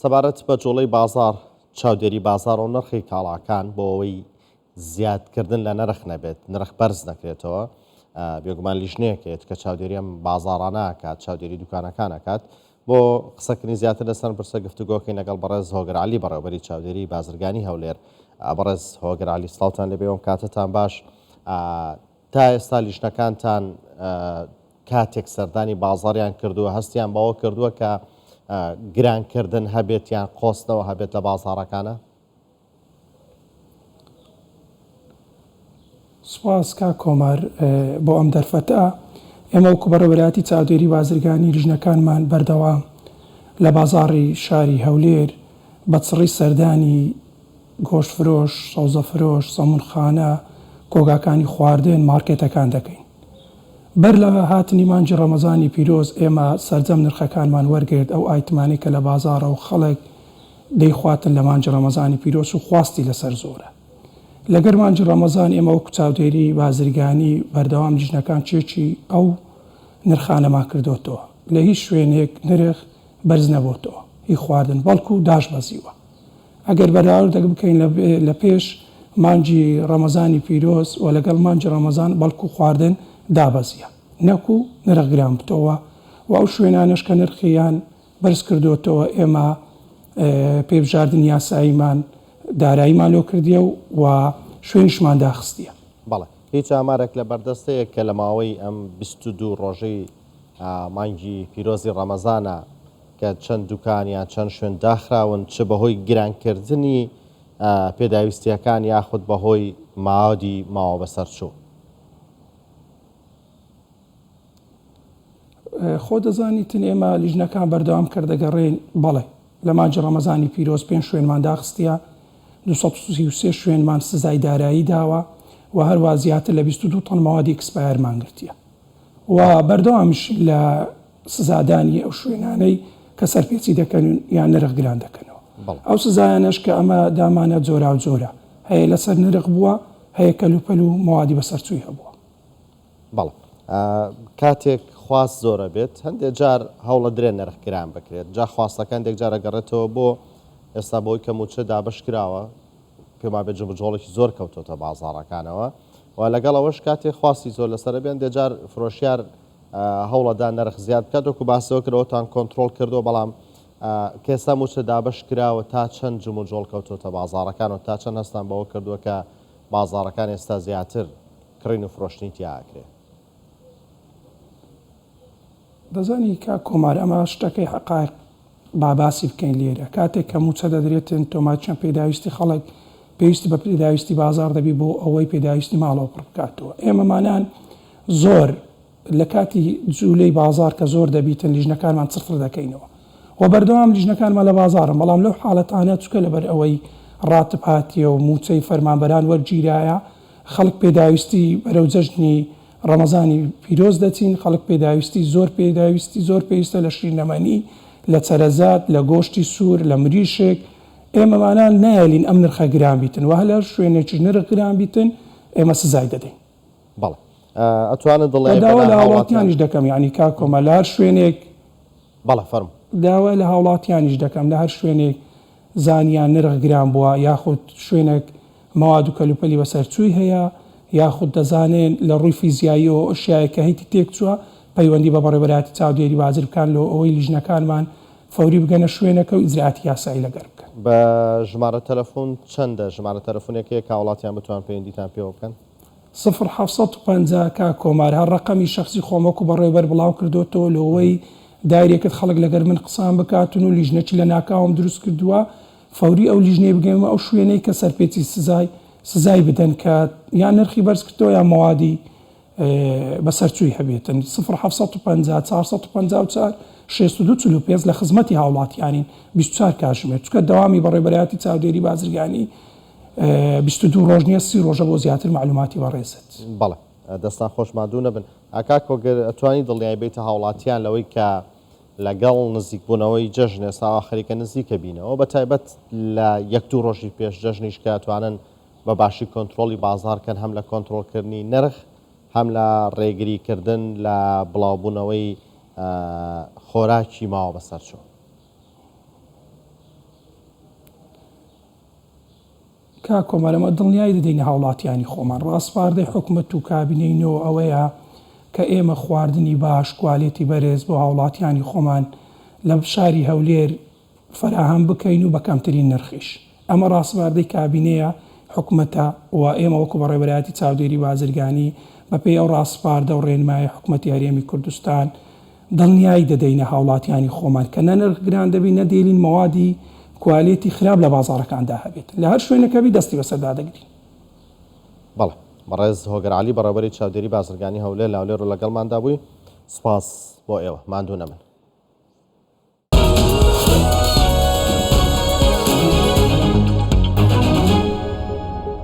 سەبارەت بە جوڵەی بازار چاودێری بازار و نرخی کاڵاکان بۆ ئەوەی زیادکردن لە نرخ نەبێت نرخ بەرز نەکرێتەوە بێگومان لیژنەیەکێت کە چاودێری ئەم بازاڕانەکات چاودێری دوکانەکانەکات بۆ قسەکردنی زیاتر لەسەر پرسە گفتوگۆکەی لەگەڵ بەڕێز هۆگر عەلی بەڕێوەبەری چاودێری بازرگانی هەولێر بەڕێز هۆگر عەلی سڵاوتان لەبێ کاتتان باش تا ئێستا لیژنەکانتان کاتێک سەردانی بازاڕیان کردووە هەستیان بەوە کردووە کە گرانکردن هەبێت یان قۆستنەوە هەبێت لە بازاڕەکانە؟ سوپاس کا کۆمار بۆ ئەم دەرفەتە ئێمە وەکو بەڕێوەبەری چاودێری بازرگانی لیژنەکانمان بەردەوام لە بازاڕی شاری هەولێر بە چڕی سەردانی گۆشتفرۆش، سەوزەفرۆش، سەمونخانە، کۆگاکانی خواردن مارکێتەکان دەکەین. بەر لە هاتنی مانجی ڕەمەزانی پیرۆز ئێمە سەرجەم نرخەکانمان وەرگرت ئەو ئایتمانی کە لە بازاڕە و خەڵک دەیخواتن لە مانجی ڕەمەزانی پیرۆز و خواستی لەسەر زۆرە. لەگەر مانجی ڕەمەزان ئێمە وەکو چاودێری بازرگانی بەردەوام لیژنەکان چێکی ئەو نرخانەما کردوتەوە لە هیچ شوێنێک نرخ بەرز نەبووتەوە هی خواردن بەڵکو و داش بەزیوە. ئەگەر بەراورد بکەین لە پێش مانجی ڕەمەزانی پیرۆز و لەگەڵ مانجی ڕەمەزان بەڵکو خواردن دابەزیە نەکو نرخ گران بتەوە و ئەو شوێنانش کە نرخیان بەرز کردوتەوە ئێمە پێبژاردن یاساییمان داراییمان لۆ کردیە و شوێنشمان داخستیە. بەڵێ هیچ ئامارێک لە بەردەستەیە کە لە ماوەی ئەم 22 ڕۆژەی مانگی پیرۆزی ڕەمەزانە کە چەند دوکانیان چەند شوێن داخراون چ بەهۆی گرانکردنی پێداویستیەکان یاخود بەهۆی ماوەدی ماوە بەسەرچوو؟ خۆ دەزانیتن ئێمە لیژنەکان بەردەوام کردەگەڕێن بەڵێ لە مانجی ڕەمەزانی پیرۆز 5 شوێنمان داخستیە 233 شوێنمان سزای دارایی داوە و هەروە زیاتر لە 22 تۆن ماوەدی ئەکسپایرمان گرتیە و بەردەوامیش لە سزادانی ئەو شوێنانەی کە سەرپێچی دەکەن یان نرخ گران دەکەنەوە. ئەو سزایانەش کە ئەمە دامانە جۆرا و جۆرە هەیە لەسەر نرخ بووە هەیە کەلوپەل و ماوەدی بەسەرچووی هەبووە. بەڵێ کاتێک خواست زۆرە بێت هەندێک جار هەوڵە درێن نرخ گران بکرێت جا خواستەکان دێک جارە گەڕێتەوە بۆ ئێستا بۆی کە موچە دابش کراوە پێما بێت جۆڵێکی زۆر کەوتۆتە بازاڕەکانەوە و لەگەڵ ئەوەش کاتێک خواستی زۆر لەسەر بێن دێجار فرۆشیار هەوڵەدا نرخ زیاد بکات وەکو باسەوە کردەوەتان کۆنتترۆل کردو بەڵام کێستا موچە دابش کراوە تا چەند جم و جۆڵ کەوتۆتە بازاڕەکان و تا چەند هەستان بەوە کردووە کە بازاڕەکان ئێستا زیاتر کڕین و فرۆشتنی تیاکرێت. دەزانی کا کۆمار ئەمە شتەکەی حقایق باباسی بکەین لێرە کاتێک کە موچە دەدرێتن تۆماچەند پێداویستی خەڵک پێویستی بە پێداویستی بازار دەبی بۆ ئەوەی پێداویستی ماڵەوە پڕ بکاتەوە. ئێمەمانان زۆر لە کاتی جوولەی بازار کە زۆر دەبیتن لیژنەکانمان چفر دەکەینەوە و بەردەوام لیژنەکانمان لە بازارن بەڵام لەو حاڵەتانە چکە لەبەر ئەوەی ڕاتب هاتیە و موچەی فەرمانبەران وەرگیرایە خەڵک پێداویستی بەرەو جەژنی ڕەمەزانی پیرۆز دەچین خەڵک پێداویستی زۆر پێویستە لە شیرنەمەنی لە چەرەزات لە گۆشتی سوور لە مریشێک ئێمەمانان نایلین ئەم نرخە گران بیتن و هەلە شوێنێکی نرخ گران بیتن ئێمە سزای دەدەین. بەڵێ ئەتوانن دڵێ داوا لە هاوڵاتیانیش دەکەم یعنی کا کۆمە لە هەر شوێنێک بەڵێ فەرم داوا لە هاوڵاتیانیش دەکەم لە هەر شوێنێک زانیان نرخ گران بووە یاخود شوێنێک مەواد و کەلوپەلی بەسەرچووی هەیە یاخود دەزانێن لە ڕووی فیزیایی و شایەکە هیتی تێک چووە پەیوەندی بە بەڕێوەبەری چاودێری بازر بکان لە ئەوەی لیژنەکانمان فەوری بگەنە شوێنەکە و ئیجراعاتی یاسایی لەگەر بکەن. بە ژمارە تەلەفۆن چەندە ژمارە تەلەفۆنێکەیە کە وڵاتیان بتوان پەیوەندیتان پێوە بکەن؟ 0750 کا کۆمار هەر ڕقەمی شخصی خۆمەکو بەڕێوەبەر بڵاو کردوتەوە لەوەی دایرێکت خەڵک لەگەر من قسان بکاتن و لیژنەکی لە ناکاوم دروست کردووە فەوری ئەو لیژنەی بگەمە ئەو شوێنەی کە سەرپێچی سزای بدەن کە یان نرخی بەرز کردەوە یان مەوادی بەسەرچووی هەبێتن 0750 454 6245 لە خزمەتی هاوڵاتیانین 24 کاتژمێر چکە دەوامی بەڕێوەبەری چاودێری بازرگانی 22 ڕۆژ نیە 30 ڕۆژە بۆ زیاتر معلوماتی بەڕێزت. بەڵێ دەستان خۆشمادوو نەبن ئاکا کۆگەر ئەتوانی دڵنیای بێتە هاوڵاتیان لەوەی کە لەگەڵ نزیکبوونەوەی جەژن ئێستا ئاخریکە نزیکە بینەوە بە تایبەت لە 1-2 ڕۆژی پێش جەژنیش کە توانن بە باشی کۆنتترۆلی بازارکەن هەم لە کۆنتترۆلکردنی نرخ هەم لە ڕێگریکردن لە بڵاوبوونەوەی خۆراکی ماوە بەسەرچوو. کا کۆمەڵەمە دڵنیایی دەدەینە هاوڵاتیانی خۆمان ڕاستپاردەی حکوومەت و کابینەینەوە ئەوەیە کە ئێمە خواردنی باش کوالێتی بەرز بۆ هاوڵاتیانی خۆمان لە شاری هەولێر فراهەم بکەین و بە کەمترین نرخیش. ئەمە ڕاستپاردەی کابینەیە حکوومەتە و ئێمە وەکو بەڕێوەبەرایەتی چاودێری بازرگانی بەپێی ئەو ڕاستپاردە و ڕێنمای حکوومەتی هەرێمی کوردستان دڵنیایی دەدەینە هاوڵاتیانی خۆمان کە نە نرخ گران دەبین نەدێلین مەوادی کوالێتی خراپ لە بازاڕەکاندا هەبێت لە هەر شوێنەکەبی دەستی بەسەردا دەگرین. بەڵێ بەڕێز هۆگر عالی بەڕێوەبەری چاودێری بازرگانی هەولێر لاولێر و لەگەڵماندا بووی. سوپاس بۆ ئێوە ماندوو نەمن.